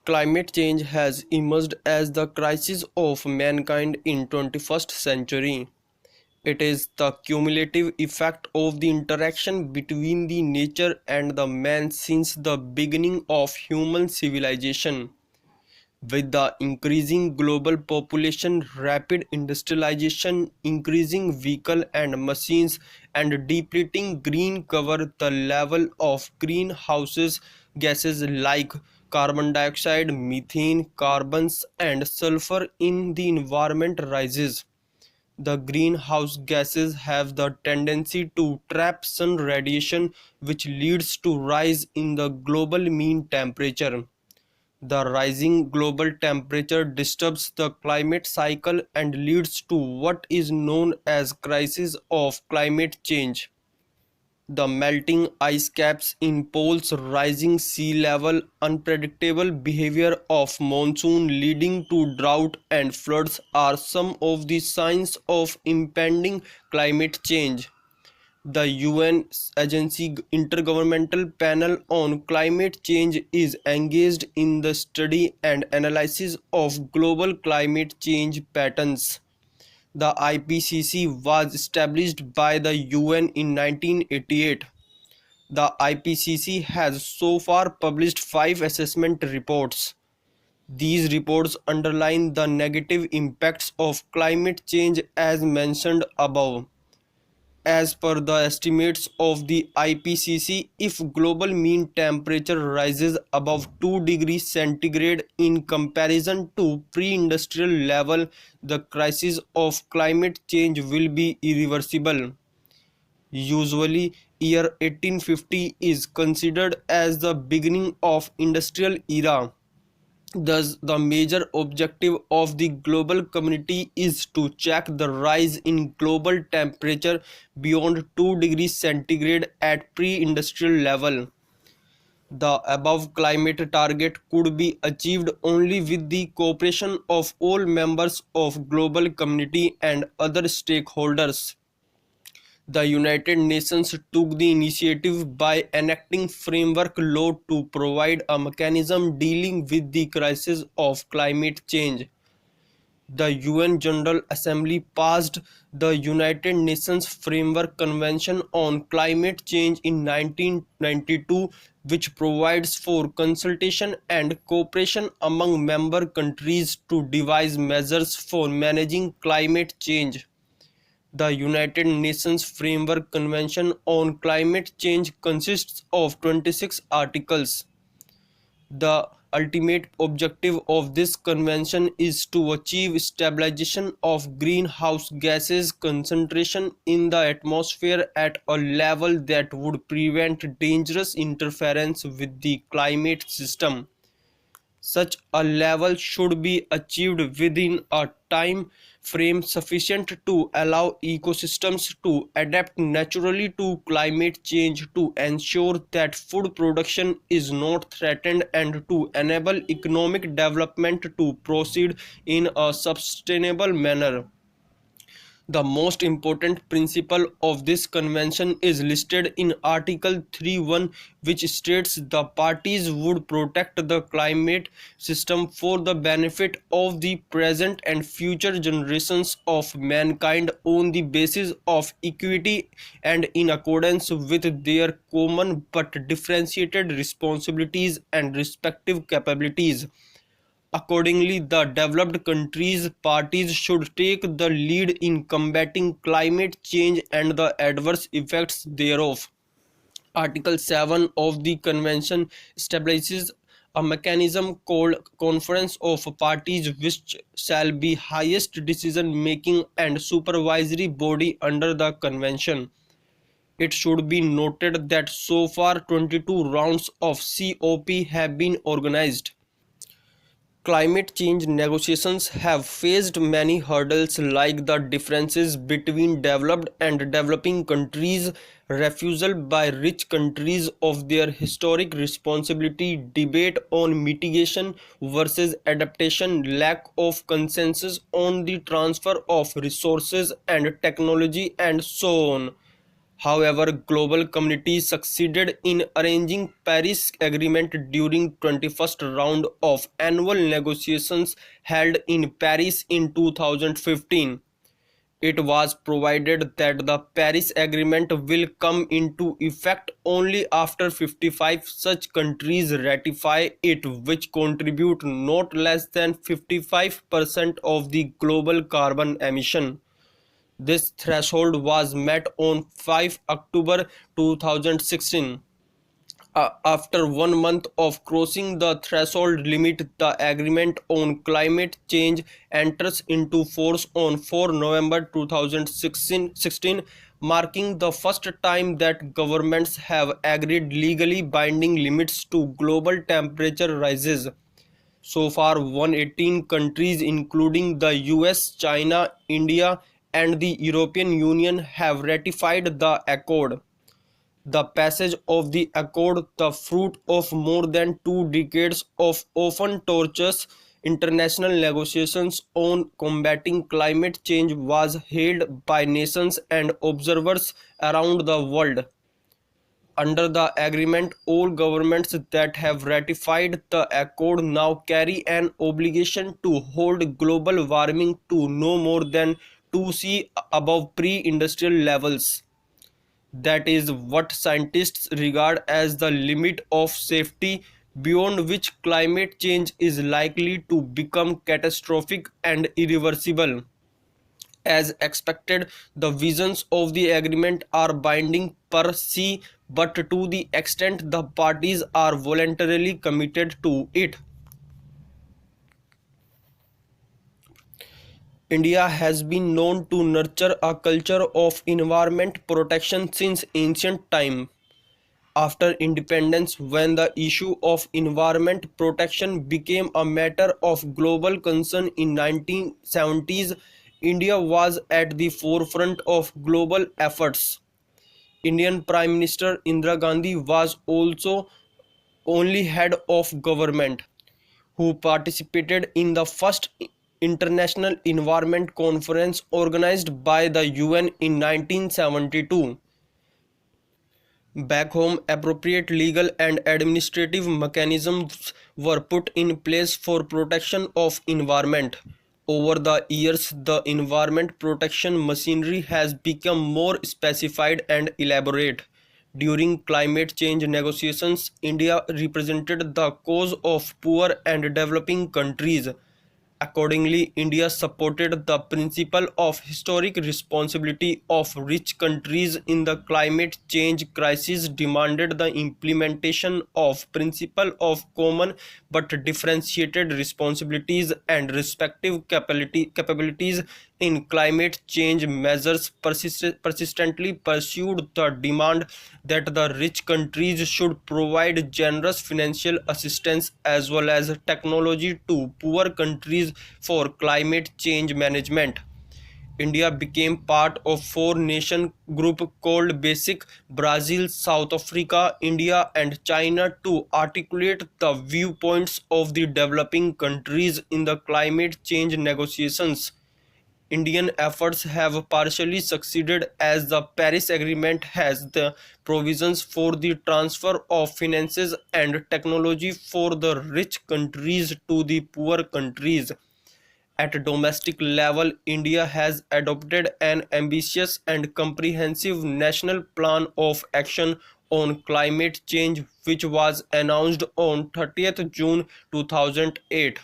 Climate change has emerged as the crisis of mankind in 21st century. It is the cumulative effect of the interaction between the nature and the man since the beginning of human civilization. With the increasing global population, rapid industrialization, increasing vehicle and machines, and depleting green cover, the level of greenhouse gases like carbon dioxide, methane, carbons, and sulfur in the environment rises. The greenhouse gases have the tendency to trap sun radiation, which leads to rise in the global mean temperature. The rising global temperature disturbs the climate cycle and leads to what is known as crisis of climate change. The melting ice caps in poles, rising sea level, unpredictable behavior of monsoon leading to drought and floods are some of the signs of impending climate change. The UN agency Intergovernmental Panel on Climate Change is engaged in the study and analysis of global climate change patterns. The IPCC was established by the UN in 1988. The IPCC has so far published 5 assessment reports. These reports underline the negative impacts of climate change as mentioned above. As per the estimates of the IPCC, if global mean temperature rises above 2 degrees centigrade in comparison to pre-industrial level, the crisis of climate change will be irreversible. Usually, year 1850 is considered as the beginning of industrial era. Thus, the major objective of the global community is to check the rise in global temperature beyond 2 degrees centigrade at pre-industrial level. The above climate target could be achieved only with the cooperation of all members of global community and other stakeholders. The United Nations took the initiative by enacting Framework Law to provide a mechanism dealing with the crisis of climate change. The UN General Assembly passed the United Nations Framework Convention on Climate Change in 1992, which provides for consultation and cooperation among member countries to devise measures for managing climate change. The United Nations Framework Convention on Climate Change consists of 26 articles. The ultimate objective of this convention is to achieve stabilization of greenhouse gases concentration in the atmosphere at a level that would prevent dangerous interference with the climate system. Such a level should be achieved within a time frame sufficient to allow ecosystems to adapt naturally to climate change, to ensure that food production is not threatened, and to enable economic development to proceed in a sustainable manner. The most important principle of this convention is listed in Article 3.1, which states the parties would protect the climate system for the benefit of the present and future generations of mankind on the basis of equity and in accordance with their common but differentiated responsibilities and respective capabilities. Accordingly, the developed countries' parties should take the lead in combating climate change and the adverse effects thereof. Article 7 of the Convention establishes a mechanism called Conference of Parties, which shall be highest decision-making and supervisory body under the Convention. It should be noted that so far 22 rounds of COP have been organized. Climate change negotiations have faced many hurdles like the differences between developed and developing countries, refusal by rich countries of their historic responsibility, debate on mitigation versus adaptation, lack of consensus on the transfer of resources and technology, and so on. However, global community succeeded in arranging Paris Agreement during 21st round of annual negotiations held in Paris in 2015. It was provided that the Paris Agreement will come into effect only after 55 such countries ratify it, which contribute not less than 55% of the global carbon emission. This threshold was met on 5 October 2016. After 1 month of crossing the threshold limit, the Agreement on Climate Change enters into force on 4 November 2016, marking the first time that governments have agreed legally binding limits to global temperature rises. So far, 118 countries, including the US, China, India, and the European Union, have ratified the accord. The passage of the accord, the fruit of more than 2 decades of often tortuous international negotiations on combating climate change, was hailed by nations and observers around the world. Under the agreement, all governments that have ratified the accord now carry an obligation to hold global warming to no more than 2°C above pre-industrial levels. That is what scientists regard as the limit of safety beyond which climate change is likely to become catastrophic and irreversible. As expected, the visions of the agreement are binding per se, but to the extent the parties are voluntarily committed to it. India has been known to nurture a culture of environment protection since ancient time. After independence, when the issue of environment protection became a matter of global concern in 1970s, India was at the forefront of global efforts. Indian Prime Minister Indira Gandhi was also only head of government who participated in the first International Environment Conference organized by the UN in 1972. Back home, appropriate legal and administrative mechanisms were put in place for protection of environment. Over the years, the environment protection machinery has become more specified and elaborate. During climate change negotiations, India represented the cause of poor and developing countries. Accordingly, India supported the principle of historic responsibility of rich countries in the climate change crisis, demanded the implementation of principle of common but differentiated responsibilities and respective capabilities in climate change measures, persistently pursued the demand that the rich countries should provide generous financial assistance as well as technology to poor countries for climate change management. India became part of four-nation group called BASIC: Brazil, South Africa, India, and China to articulate the viewpoints of the developing countries in the climate change negotiations. Indian efforts have partially succeeded as the Paris Agreement has the provisions for the transfer of finances and technology for the rich countries to the poor countries. At domestic level, India has adopted an ambitious and comprehensive national plan of action on climate change, which was announced on 30th June 2008.